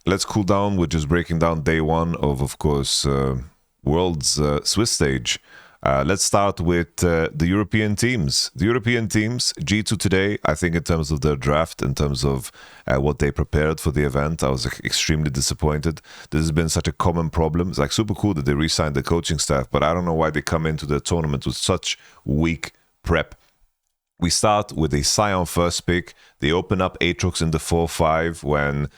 let's cool down with just breaking down day one of course, World's Swiss stage. Let's start with the European teams. The European teams, G2 today, I think in terms of their draft, in terms of what they prepared for the event, I was extremely disappointed. This has been such a common problem. It's like super cool that they re-signed the coaching staff, but I don't know why they come into the tournament with such weak prep. We start with a Sion first pick. They open up Aatrox in the 4-5 when,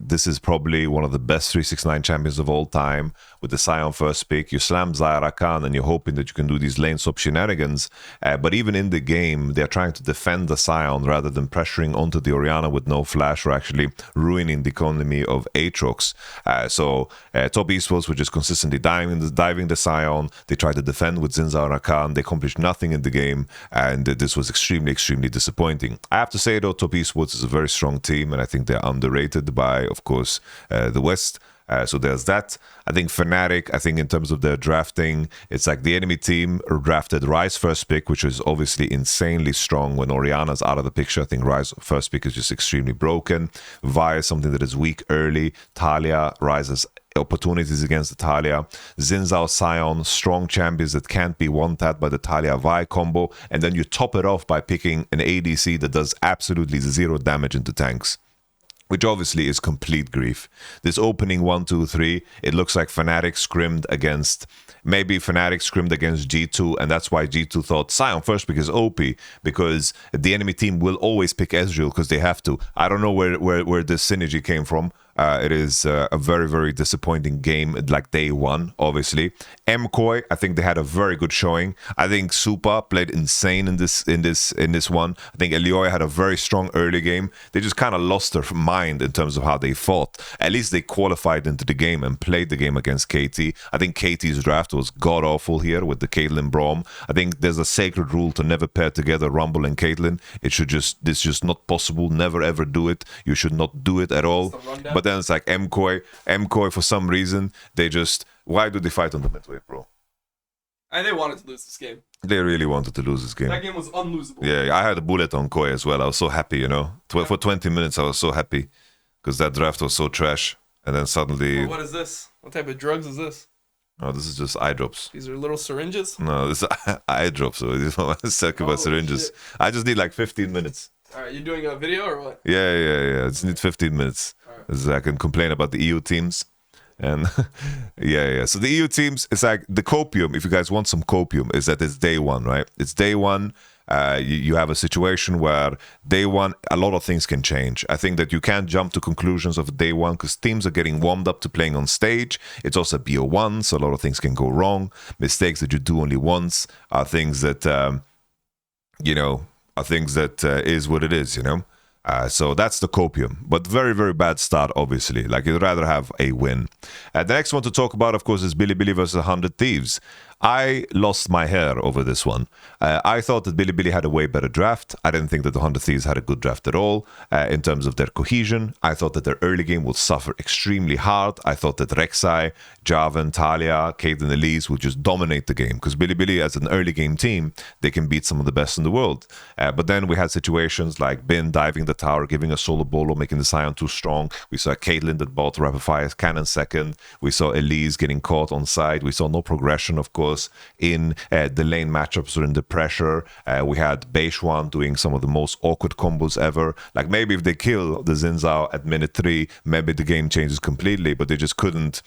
this is probably one of the best 369 champions of all time. With the Sion first pick, you slam YamatoCannon and you're hoping that you can do these lane swap shenanigans. But even in the game, they're trying to defend the Sion rather than pressuring onto the Orianna with no flash or actually ruining the economy of Aatrox. Top Esports were just consistently diving the Sion. They tried to defend with YamatoCannon. They accomplished nothing in the game, and this was extremely, extremely disappointing. I have to say, though, Top Esports is a very strong team, and I think they're underrated by, of course, the West. So there's that. I think Fnatic, I think in terms of their drafting, it's like the enemy team drafted Ryze first pick, which is obviously insanely strong when Orianna's out of the picture. I think Ryze first pick is just extremely broken. Vi is something that is weak early. Talia, Ryze's opportunities against the Talia. Xin Zhao, Sion, strong champions that can't be one-tapped by the Talia-Vi combo. And then you top it off by picking an ADC that does absolutely zero damage into tanks, which obviously is complete grief. This opening 1-2-3, it looks like Fnatic scrimmed against, maybe Fnatic scrimmed against G2, and that's why G2 thought Sion first because OP, because the enemy team will always pick Ezreal because they have to. I don't know where this synergy came from. It is a very, very disappointing game, like day one, obviously. MKOI, I think they had a very good showing. I think Supa played insane in this one. I think Elioi had a very strong early game. They just kind of lost their mind in terms of how they fought. At least they qualified into the game and played the game against KT. I think KT's draft was god-awful here with the Caitlyn Braum. I think there's a sacred rule to never pair together Rumble and Caitlyn. It's just not possible. Never ever do it. You should not do it at all. But then it's like MKOI for some reason, why do they fight on the midway, bro? And they wanted to lose this game. They really wanted to lose this game. That game was unlosable. Yeah, I had a bullet on Koi as well. I was so happy, For 20 minutes, I was so happy because that draft was so trash. And then suddenly... What is this? What type of drugs is this? Oh, this is just eye drops. These are little syringes? No, this is eye drops. So I was talking about syringes. Shit. I just need like 15 minutes. All right, you doing a video or what? Yeah. I just need 15 minutes. Right. I can complain about the EU teams. And yeah. So the EU teams, it's like the copium, if you guys want some copium, is that it's day one, right? It's day one. You have a situation where day one, a lot of things can change. I think that you can't jump to conclusions of day one because teams are getting warmed up to playing on stage. It's also BO1, so a lot of things can go wrong. Mistakes that you do only once are things that, is what it is, So that's the copium, but very, very bad start, obviously. Like, you'd rather have a win. The next one to talk about, of course, is Bilibili versus 100 Thieves. I lost my hair over this one. I thought that Bilibili had a way better draft. I didn't think that the 100 Thieves had a good draft at all in terms of their cohesion. I thought that their early game would suffer extremely hard. I thought that Rek'Sai, Jarvan, Talia, Caitlyn, Elise would just dominate the game because Bilibili, as an early game team, they can beat some of the best in the world. But then we had situations like Bin diving the tower, giving a solo bolo, making the Sion too strong. We saw Caitlyn that bought Rapid Fire Cannon second. We saw Elise getting caught on side. We saw no progression, of course, in the lane matchups or in the pressure. We had Beishwan doing some of the most awkward combos ever. Like, maybe if they kill the Xin Zhao at minute 3, maybe the game changes completely, but they just couldn't,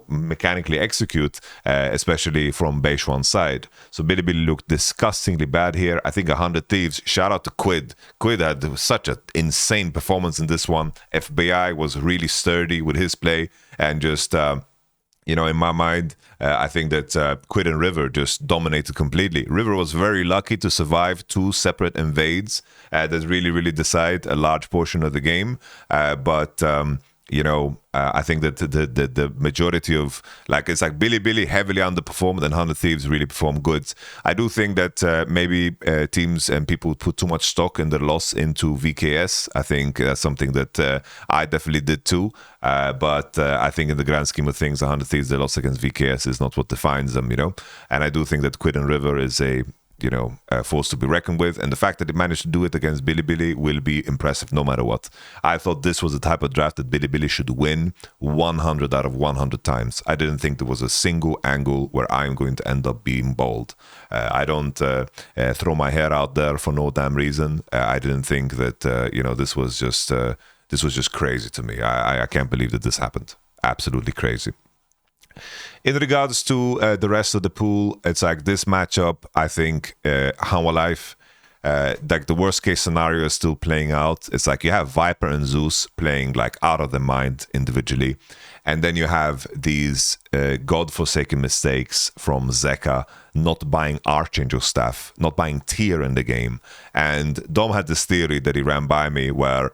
mechanically execute, especially from Beishwan's side. So Bilibili looked disgustingly bad here. I think 100 Thieves, shout out to Quid. Quid had such an insane performance in this one. FBI was really sturdy with his play and just... in my mind, I think that Quid and River just dominated completely. River was very lucky to survive 2 separate invades that really, really decide a large portion of the game. I think that the majority of, it's like Bilibili heavily underperformed and 100 Thieves really performed good. I do think that maybe teams and people put too much stock in their loss into VKS. I think that's something that I definitely did too. But I think in the grand scheme of things, 100 Thieves, their loss against VKS is not what defines them, And I do think that Quid and River is a force to be reckoned with. And the fact that he managed to do it against Bilibili will be impressive no matter what. I thought this was the type of draft that Bilibili should win 100 out of 100 times. I didn't think there was a single angle where I'm going to end up being bold. I don't throw my hair out there for no damn reason. I didn't think that this was just crazy to me. I can't believe that this happened. Absolutely crazy. In regards to the rest of the pool, it's like this matchup, I think Hanwha Life, like the worst case scenario is still playing out. It's like you have Viper and Zeus playing like out of their mind individually. And then you have these godforsaken mistakes from Zeka, not buying Archangel staff, not buying tier in the game. And Dom had this theory that he ran by me where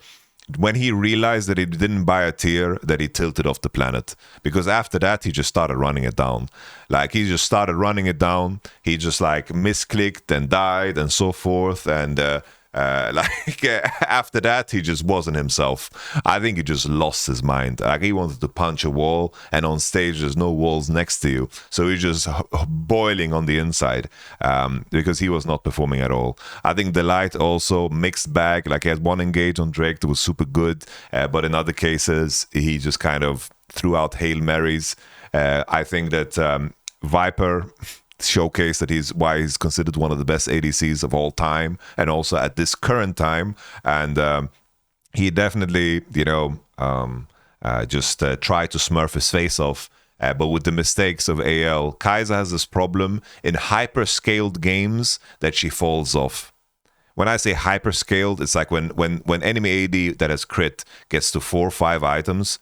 when he realized that he didn't buy a tier, that he tilted off the planet. Because after that, he just started running it down. Like, he just started running it down. He just, like, misclicked and died and so forth. And, after that, he just wasn't himself. I think he just lost his mind. Like, he wanted to punch a wall, and on stage, there's no walls next to you. So he's just boiling on the inside because he was not performing at all. I think Delight also mixed bag. Like, he had one engage on Drake that was super good, but in other cases, he just kind of threw out Hail Marys. I think that Viper showcase that he's considered one of the best ADCs of all time, and also at this current time. And he definitely, just tried to smurf his face off. But with the mistakes of AL, Kai'Sa has this problem in hyper-scaled games that she falls off. When I say hyper-scaled, it's like when enemy AD that has crit gets to 4 or 5 items,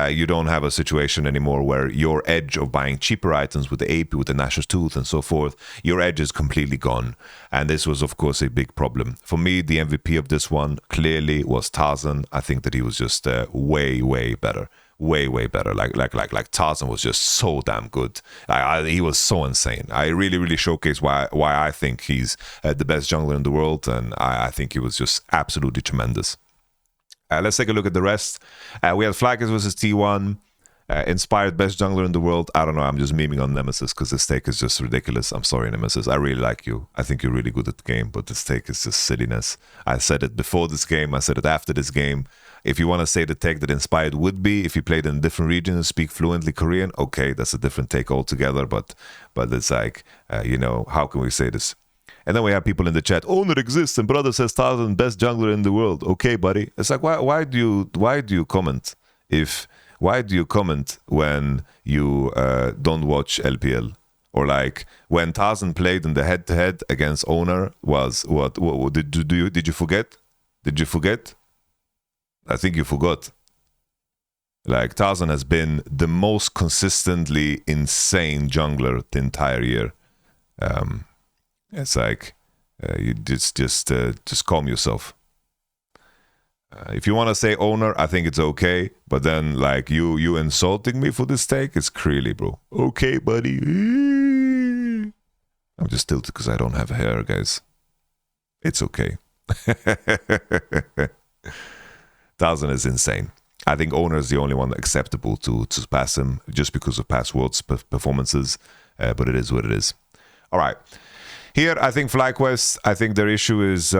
you don't have a situation anymore where your edge of buying cheaper items with the AP, with the Nashor's Tooth and so forth, your edge is completely gone. And this was, of course, a big problem. For me, the MVP of this one clearly was Tarzan. I think that he was just way, way better. Way, way better. Like Tarzan was just so damn good. He was so insane. I really, really showcased why I think he's the best jungler in the world. And I think he was just absolutely tremendous. Let's take a look at the rest. We had Flaggers versus T1. Inspired best jungler in the world. I don't know. I'm just memeing on Nemesis because this take is just ridiculous. I'm sorry, Nemesis. I really like you. I think you're really good at the game, but this take is just silliness. I said it before this game. I said it after this game. If you want to say the take that Inspired would be if you played in a different region and speak fluently Korean, okay, that's a different take altogether. But it's like, how can we say this? And then we have people in the chat, Owner exists and brother says Tarzan best jungler in the world. Okay, buddy. It's like, why do you comment why do you comment when you don't watch LPL? Or like when Tarzan played in the head-to-head against Owner was what did you forget? Did you forget? I think you forgot. Like, Tarzan has been the most consistently insane jungler the entire year. It's like you just calm yourself. If you want to say Owner, I think it's okay. But then, like, you insulting me for this take, it's crazy, bro. Okay, buddy. I'm just tilted because I don't have hair, guys. It's okay. Tarzan is insane. I think Owner is the only one acceptable to pass him just because of past Worlds performances. But it is what it is. All right. Here, I think FlyQuest, I think their issue is,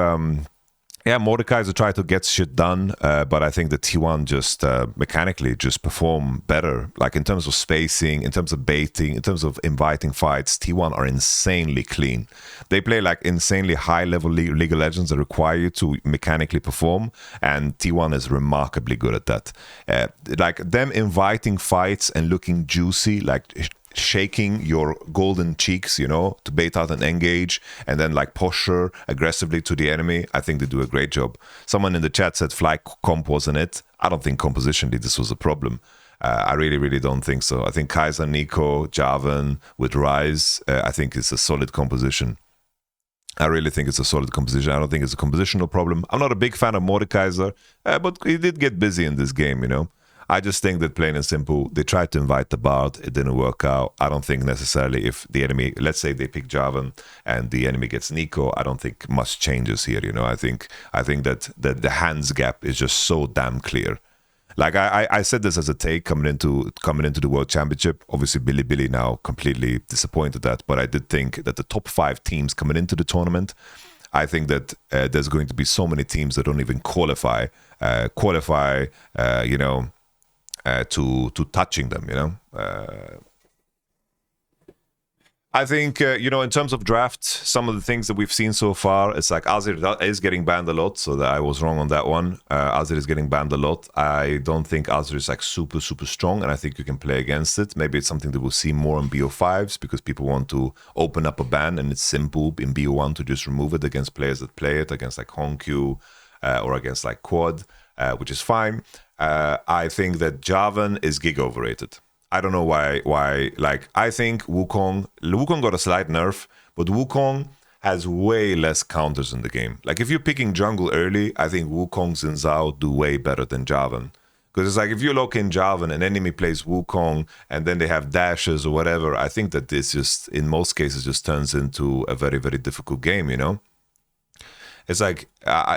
Mordekaiser tried to get shit done, but I think the T1 just mechanically just perform better. Like, in terms of spacing, in terms of baiting, in terms of inviting fights, T1 are insanely clean. They play like insanely high-level League of Legends that require you to mechanically perform, and T1 is remarkably good at that. Like, them inviting fights and looking juicy, like shaking your golden cheeks, to bait out an engage and then like posture aggressively to the enemy. I think they do a great job. Someone in the chat said fly comp wasn't it. I don't think compositionally this was a problem. I really, really don't think so. I think Kai'Sa, Nico, Jarvan with Ryze, I think it's a solid composition. I really think it's a solid composition. I don't think it's a compositional problem. I'm not a big fan of Mordekaiser, but he did get busy in this game, I just think that plain and simple, they tried to invite the Bard, it didn't work out. I don't think necessarily if the enemy, let's say they pick Jarvan and the enemy gets Nico, I don't think much changes here, I think that the hands gap is just so damn clear. Like I said this as a take coming into the World Championship. Obviously, Billy now completely disappointed that, but I did think that the top 5 teams coming into the tournament, I think that there's going to be so many teams that don't even qualify, to touching them. I think, in terms of draft, some of the things that we've seen so far, it's like Azir is getting banned a lot, so that I was wrong on that one. Azir is getting banned a lot. I don't think Azir is like super, super strong, and I think you can play against it. Maybe it's something that we'll see more on BO5s because people want to open up a ban, and it's simple in BO1 to just remove it against players that play it, against like Honkyu or against like Quad, which is fine. I think that Javan is gig overrated. I don't know why. Like, I think Wukong got a slight nerf, but Wukong has way less counters in the game. Like, if you're picking jungle early, I think Wukong Xin Zhao do way better than Javan. Because it's like, if you lock in Javan, an enemy plays Wukong, and then they have dashes or whatever, I think that this just, in most cases, just turns into a very, very difficult game, It's like,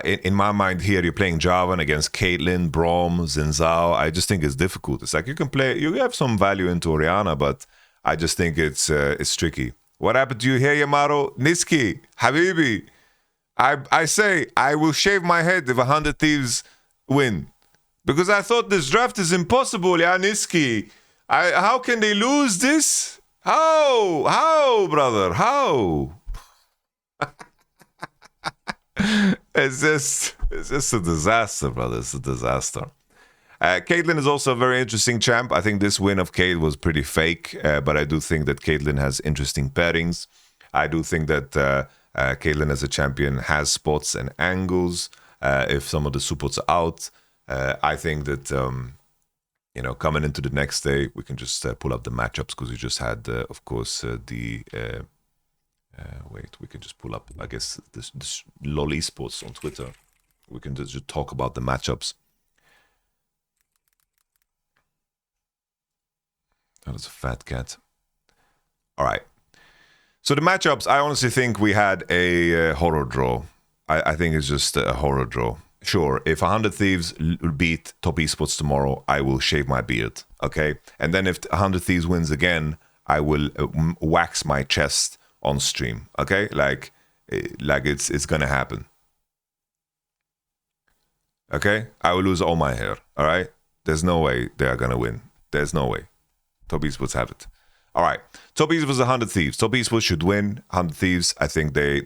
in my mind here, you're playing Javan against Caitlyn, Braum, Xin Zhao. I just think it's difficult. It's like, you have some value into Orianna, but I just think it's tricky. What happened to you here, Yamato? Niski, Habibi, I say, I will shave my head if 100 Thieves win. Because I thought this draft is impossible, yeah, Niski. How can they lose this? How, brother, how? It's just a disaster, brother. It's a disaster. Caitlyn is also a very interesting champ. I think this win of Cade was pretty fake, but I do think that Caitlyn has interesting pairings. I do think that Caitlyn as a champion has spots and angles. If some of the supports are out, I think that coming into the next day, we can just pull up the matchups because we just had, of course, wait, we can just pull up, I guess, this LOL Esports on Twitter. We can just talk about the matchups. That is a fat cat. All right. So the matchups, I honestly think we had a horror draw. I think it's just a horror draw. Sure, if 100 Thieves beat Top Esports tomorrow, I will shave my beard, okay? And then if 100 Thieves wins again, I will wax my chest on stream, okay? Like it's gonna happen. Okay? I will lose all my hair, all right? There's no way they are gonna win. There's no way. Top Esports have it. All right. Top Esports 100 Thieves. Top Esports should win. 100 Thieves, I think they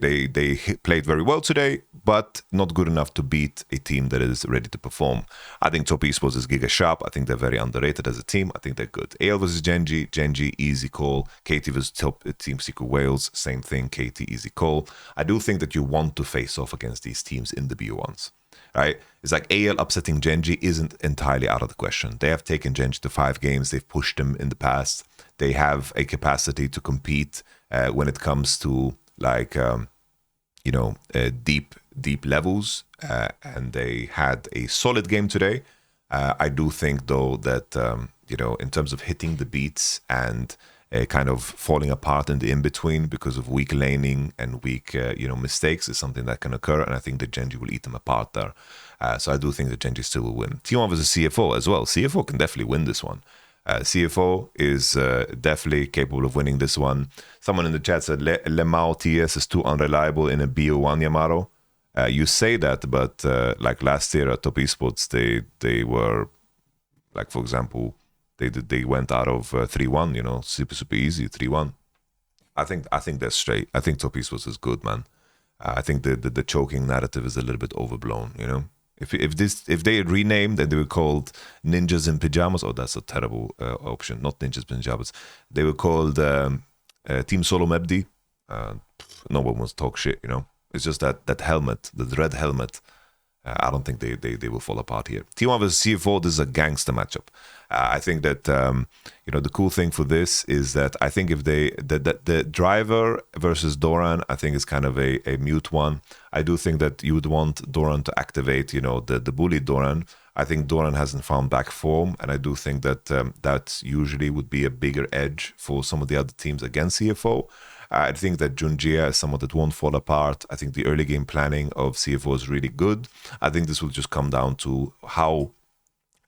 played very well today, but not good enough to beat a team that is ready to perform. I think Top Esports is giga sharp. I think they're very underrated as a team. I think they're good. AL versus Genji, easy call. KT versus Top Team Secret Wales, same thing. KT, easy call. I do think that you want to face off against these teams in the BO1s. Right? It's like AL upsetting Genji isn't entirely out of the question. They have taken Genji to 5 games. They've pushed them in the past. They have a capacity to compete when it comes to deep levels. And they had a solid game today. I do think though that in terms of hitting the beats and kind of falling apart in the in-between because of weak laning and weak mistakes is something that can occur, and I think that Genji will eat them apart there. So I do think that Genji still will win. T1 versus CFO as well. CFO can definitely win this one. CFO is definitely capable of winning this one. Someone in the chat said Lemao TS is too unreliable in a BO1, Yamato. You say that, but like last year at Top Esports, they were, like, for example, they went out of 3-1, super easy, 3-1. I think they're straight. I think Top Esports is good, man. I think the choking narrative is a little bit overblown, If they had renamed and they were called Ninjas in Pajamas, oh, that's a terrible option. Not Ninjas in Pajamas. They were called Team Solo Mebdi. No one wants to talk shit, It's just that helmet, the red helmet. I don't think they will fall apart here. T1 versus CFO, this is a gangster matchup. I think that the cool thing for this is that I think if the driver versus Doran, I think is kind of a mute one. I do think that you would want Doran to activate, the bully Doran. I think Doran hasn't found back form, and I do think that that usually would be a bigger edge for some of the other teams against CFO. I think that Junjia is someone that won't fall apart. I think the early game planning of CFO is really good. I think this will just come down to how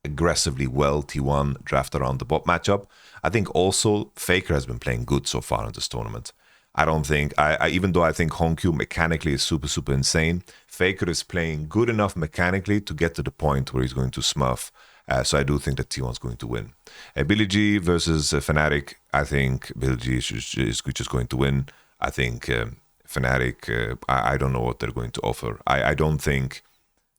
aggressively well T1 draft around the bot matchup. I think also Faker has been playing good so far in this tournament. I don't think, even though I think Honkyu mechanically is super, super insane, Faker is playing good enough mechanically to get to the point where he's going to smurf. So I do think that T1 is going to win. Billy G versus Fnatic, I think Billy G is just going to win. I think Fnatic, I don't know what they're going to offer. I don't think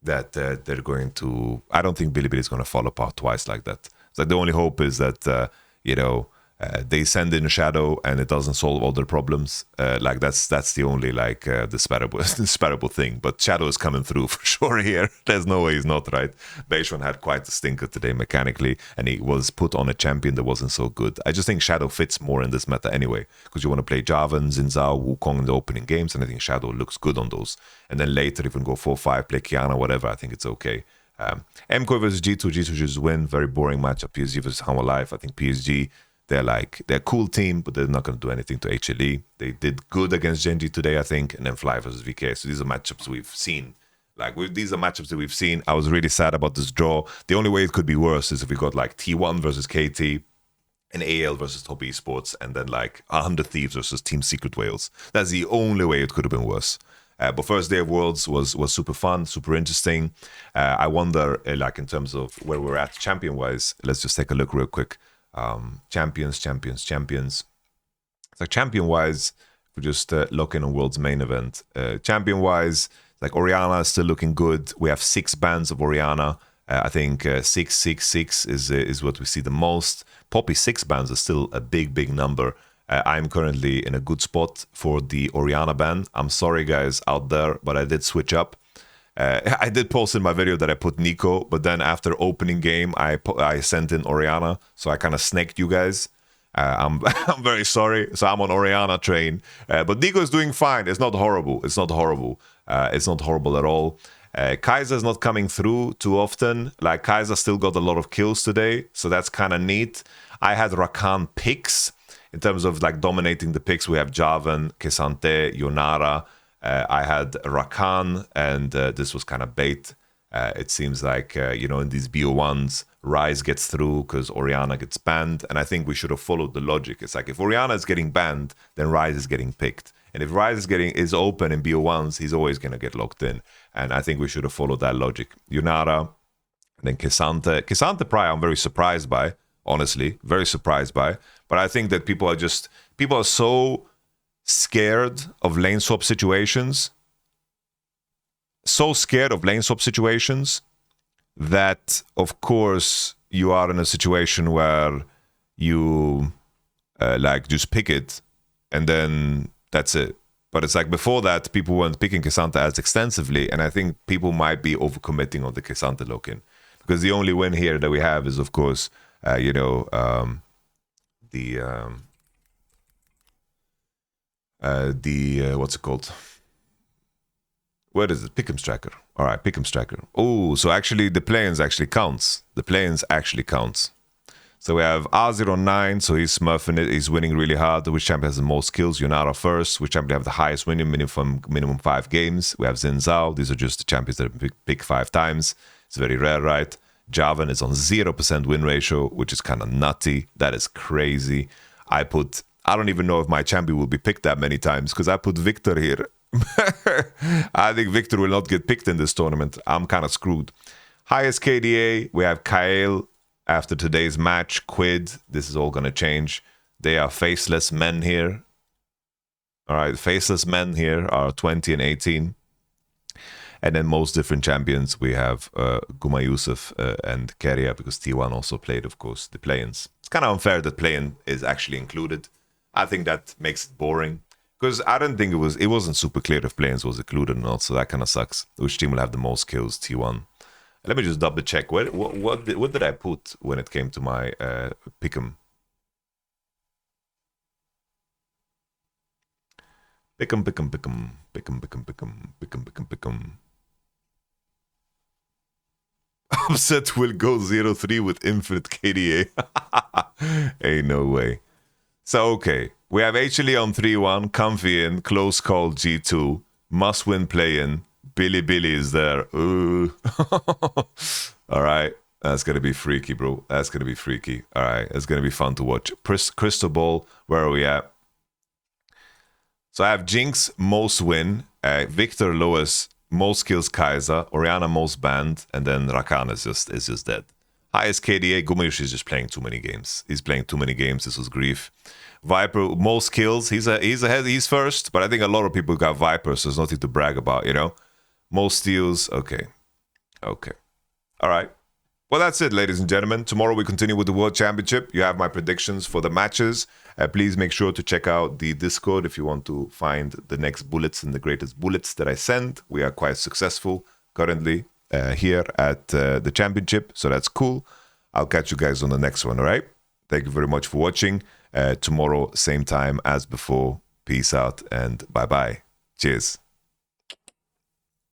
that they're going to... I don't think Bilibili is going to fall apart twice like that. So the only hope is that, they send in Shadow and it doesn't solve all their problems. Like that's the only disparable thing. But Shadow is coming through for sure here. There's no way he's not, right? Beishon had quite a stinker today mechanically, and he was put on a champion that wasn't so good. I just think Shadow fits more in this meta anyway, because you want to play Jarvan, Xin Zhao, Wukong in the opening games, and I think Shadow looks good on those. And then later, if you can go 4-5, play Kiana, whatever, I think it's okay. MKOI versus G2, G2 just win. Very boring matchup. PSG versus Hanwha Life. I think PSG... they're a cool team, but they're not going to do anything to HLE. They did good against GENG today, I think, and then Fly versus VK. So these are matchups we've seen. These are matchups that we've seen. I was really sad about this draw. The only way it could be worse is if we got T1 versus KT, and AL versus Top Esports, and then 100 Thieves versus Team Secret Whales. That's the only way it could have been worse. But first day of Worlds was super fun, super interesting. I wonder, in terms of where we're at champion-wise, let's just take a look real quick. Champions. It's champion-wise, if we just look in on World's main event. Champion-wise, Orianna is still looking good. We have 6 bans of Orianna. I think 666 is what we see the most. Poppy 6 bans is still a big number. I'm currently in a good spot for the Orianna ban. I'm sorry guys out there, but I did switch up. I did post in my video that I put Nico, but then after opening game, I sent in Orianna, so I kind of snaked you guys. I'm very sorry. So I'm on Orianna train, but Nico is doing fine. It's not horrible. It's not horrible at all. Kaiser's not coming through too often. Kaiser still got a lot of kills today, so that's kind of neat. I had Rakan picks in terms of dominating the picks. We have Jarvan, K'Sante, Yonara. I had Rakan, and this was kind of bait. It seems in these BO1s, Ryze gets through because Orianna gets banned, and I think we should have followed the logic. It's if Orianna is getting banned, then Ryze is getting picked. And if Ryze is open in BO1s, he's always going to get locked in. And I think we should have followed that logic. Yunara, then K'Sante. K'Sante probably I'm very surprised by, honestly. Very surprised by. But I think that people are so scared of lane swap situations. So scared of lane swap situations that, of course, you are in a situation where you just pick it and then that's it. But it's before that, people weren't picking K'Sante as extensively, and I think people might be overcommitting on the K'Sante lock-in. Because the only win here that we have is, of course, what's it called? What is it? Pick'em Tracker. All right, Pick'em Tracker. Oh, so actually the play-ins actually counts. The play-ins actually counts. So we have R09, so he's smurfing it. He's winning really hard. Which champion has the most kills? Yonara first. Which champion have the highest winning minimum 5 games? We have Xin Zhao. These are just the champions that pick 5 times. It's very rare, right? Jarvan is on 0% win ratio, which is kind of nutty. That is crazy. I don't even know if my champion will be picked that many times because I put Victor here. I think Victor will not get picked in this tournament. I'm kind of screwed. Highest KDA, we have Kael. After today's match, Quid, this is all going to change. They are faceless men here. All right, faceless men here are 20 and 18. And then most different champions, we have Guma Yusuf and Keria, because T1 also played, of course, the play-ins. It's kind of unfair that play-in is actually included. I think that makes it boring. Because I don't think it wasn't super clear if play-ins was included or not, so that kind of sucks. Which team will have the most kills? T1. Let me just double check. What did I put when it came to my pick'em? Pick'em. Upset will go 0-3 with infinite KDA. Ain't no way. So, okay. We have HLE on 3-1. Comfy in. Close call G2. Must win play-in. Billy is there. Ooh. All right. That's going to be freaky, bro. That's going to be freaky. All right. It's going to be fun to watch. Crystal Ball, where are we at? So I have Jinx, most win. Victor, lowest, most kills, Kaiser. Orianna, most banned. And then Rakan is just dead. Highest KDA, Gumish is just playing too many games. He's playing too many games. This was grief. Viper, most kills. He's ahead. He's first. But I think a lot of people got Viper, so there's nothing to brag about, you know? Most steals. Okay. Okay. All right. Well, that's it, ladies and gentlemen. Tomorrow we continue with the World Championship. You have my predictions for the matches. Please make sure to check out the Discord if you want to find the next bullets and the greatest bullets that I send. We are quite successful currently here at the championship, so that's cool. I'll catch you guys on the next one, all right? Thank you very much for watching. Tomorrow, same time as before. Peace out and bye-bye. Cheers.